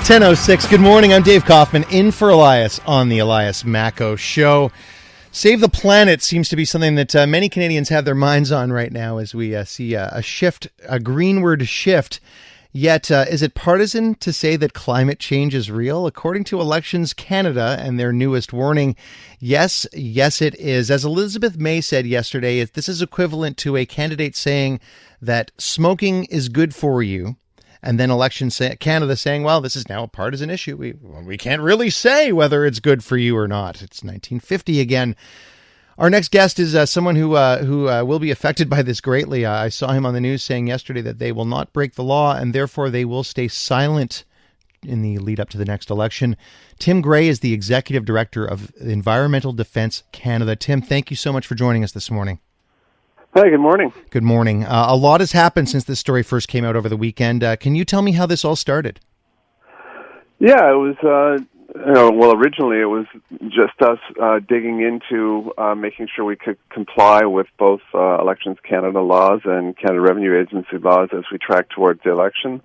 10:06. Good morning. I'm Dave Kaufman, in for Elias on the Elias Macco Show. Save the planet seems to be something that many Canadians have their minds on right now as we see a shift, a greenward shift. Yet, is it partisan to say that climate change is real? According to Elections Canada and their newest warning, yes, it is. As Elizabeth May said yesterday, this is equivalent to a candidate saying that smoking is good for you. And then Elections Canada saying, well, this is now a partisan issue. We can't really say whether it's good for you or not. It's 1950 again. Our next guest is someone who will be affected by this greatly. I saw him on the news saying yesterday that they will not break the law and therefore they will stay silent in the lead up to the next election. Tim Gray is the Executive Director of Environmental Defence Canada. Tim, thank you so much for joining us this morning. Hi, good morning. Good morning. A lot has happened since this story first came out over the weekend. Can you tell me how this all started? Yeah, it was, originally it was just us digging into making sure we could comply with both Elections Canada laws and Canada Revenue Agency laws as we track towards the election.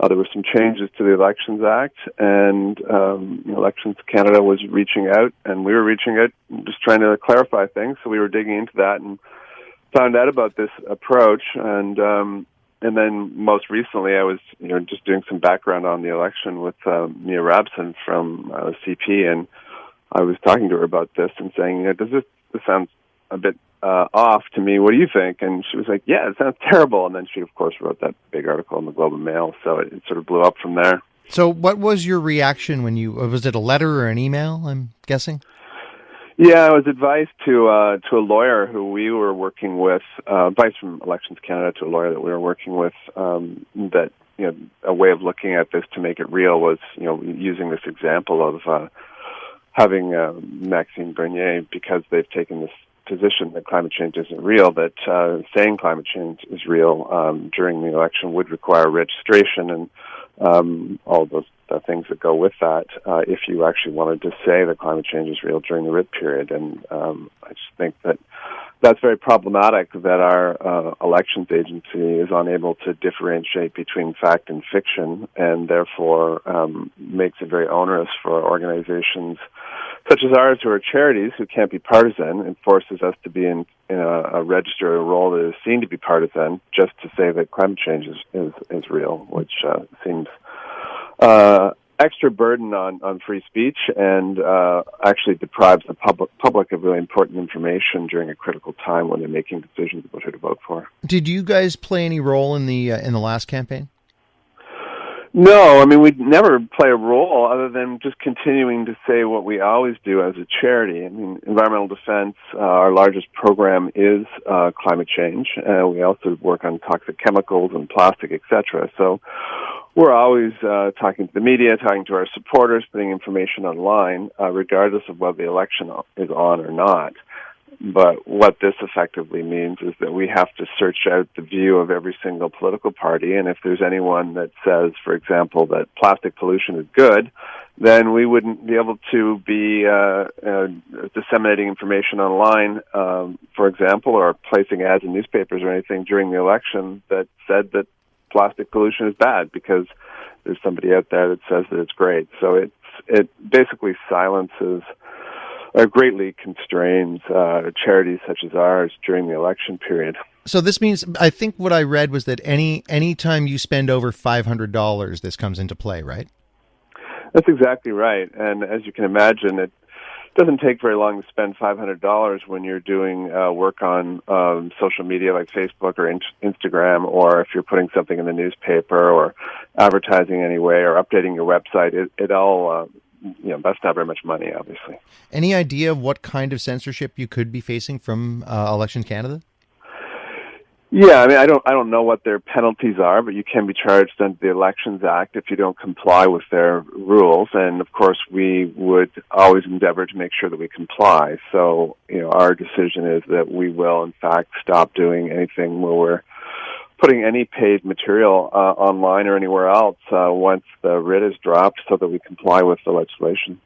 There were some changes to the Elections Act, and Elections Canada was reaching out, and we were reaching out, just trying to clarify things. So we were digging into that and found out about this approach, and then most recently I was just doing some background on the election with Mia Rabson from CP, and I was talking to her about this and saying, does this sounds a bit off to me? What do you think? And she was like, yeah, it sounds terrible. And then she of course wrote that big article in the Globe and Mail, so it sort of blew up from there. So what was your reaction when was it a letter or an email, I'm guessing? Yeah, it was advice to a lawyer who we were working with, advice from Elections Canada to a lawyer that we were working with, that a way of looking at this to make it real was using this example of having Maxime Bernier, because they've taken this position that climate change isn't real, that saying climate change is real during the election would require registration and all of those things that go with that if you actually wanted to say that climate change is real during the writ period. And I just think that that's very problematic, that our elections agency is unable to differentiate between fact and fiction, and therefore makes it very onerous for organizations such as ours, who are charities, who can't be partisan, and forces us to be in a register, a role that is seen to be partisan, just to say that climate change is real, which seems extra burden on free speech, and actually deprives the public of really important information during a critical time when they're making decisions about who to vote for. Did you guys play any role in the last campaign? No, I mean, we'd never play a role other than just continuing to say what we always do as a charity. I mean, environmental defense, our largest program is climate change. We also work on toxic chemicals and plastic, etc. So we're always talking to the media, talking to our supporters, putting information online, regardless of whether the election is on or not. But what this effectively means is that we have to search out the view of every single political party, and if there's anyone that says, for example, that plastic pollution is good, then we wouldn't be able to be disseminating information online, for example, or placing ads in newspapers or anything during the election that said that plastic pollution is bad, because there's somebody out there that says that it's great. So it basically silences or greatly constrains charities such as ours during the election period. So this means, I think what I read was that any time you spend over $500, this comes into play, right? That's exactly right. And as you can imagine, it doesn't take very long to spend $500 when you're doing work on social media like Facebook or Instagram, or if you're putting something in the newspaper or advertising anyway or updating your website. It all that's not very much money, obviously. Any idea of what kind of censorship you could be facing from Elections Canada? Yeah, I mean, I don't know what their penalties are, but you can be charged under the Elections Act if you don't comply with their rules. And of course, we would always endeavor to make sure that we comply. So, our decision is that we will, in fact, stop doing anything where we're putting any paid material online or anywhere else once the writ is dropped, so that we comply with the legislation.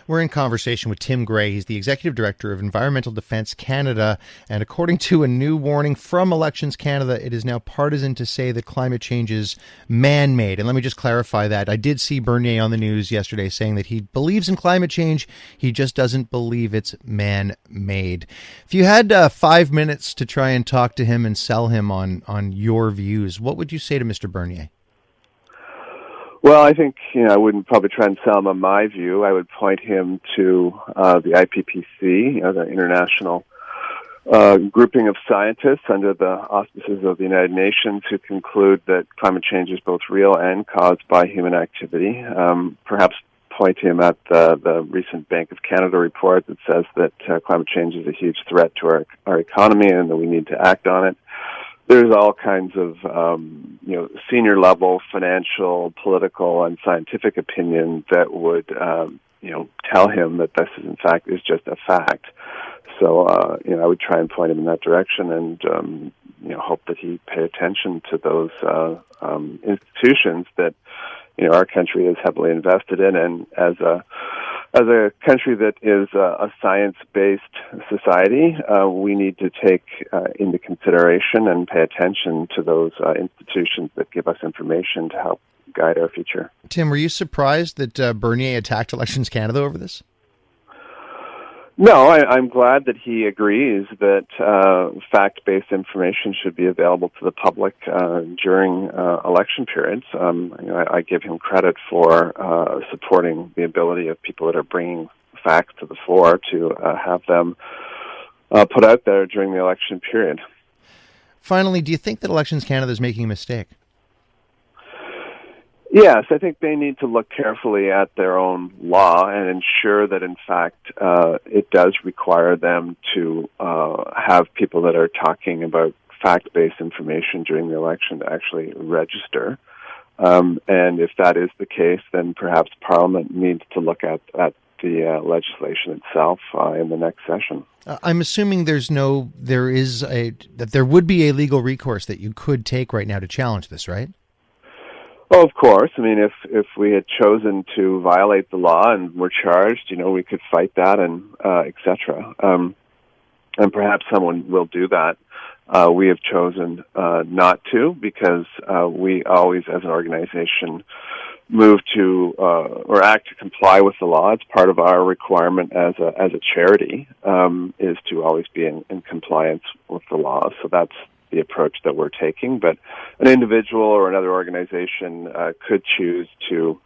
We're in conversation with Tim Gray. He's the Executive Director of Environmental Defence Canada. And according to a new warning from Elections Canada, it is now partisan to say that climate change is man-made. And let me just clarify that. I did see Bernier on the news yesterday saying that he believes in climate change. He just doesn't believe it's man-made. If you had 5 minutes to try and talk to him and sell him on your views, what would you say to Mr. Bernier? Well, I think, I wouldn't probably try and sell him on my view. I would point him to the IPCC, the international grouping of scientists under the auspices of the United Nations who conclude that climate change is both real and caused by human activity. Perhaps point him at the recent Bank of Canada report that says that climate change is a huge threat to our economy and that we need to act on it. There's all kinds of, senior level financial, political, and scientific opinion that would, tell him that this is, in fact, is just a fact. So, I would try and point him in that direction and, hope that he pay attention to those institutions that, our country is heavily invested in. And as a country that is a science-based society, we need to take into consideration and pay attention to those institutions that give us information to help guide our future. Tim, were you surprised that Bernier attacked Elections Canada over this? No, I'm glad that he agrees that fact-based information should be available to the public during election periods. I give him credit for supporting the ability of people that are bringing facts to the fore to have them put out there during the election period. Finally, do you think that Elections Canada is making a mistake? Yes, I think they need to look carefully at their own law and ensure that, in fact, it does require them to have people that are talking about fact-based information during the election to actually register. And if that is the case, then perhaps Parliament needs to look at the legislation itself in the next session. I'm assuming that there would be a legal recourse that you could take right now to challenge this, right? Oh, of course. I mean, if we had chosen to violate the law and were charged, we could fight that and et cetera. And perhaps someone will do that. We have chosen not to because we always, as an organization, move to or act to comply with the law. It's part of our requirement as a charity is to always be in compliance with the law. So that's the approach that we're taking, but an individual or another organization could choose to,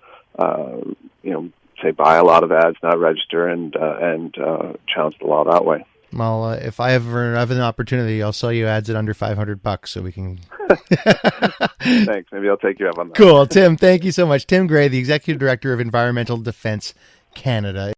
say, buy a lot of ads, not register, and challenge the law that way. Well, if I ever have an opportunity, I'll sell you ads at under $500 so we can. Thanks. Maybe I'll take you up on that. Cool, Tim. Thank you so much, Tim Gray, the Executive Director of Environmental Defence Canada.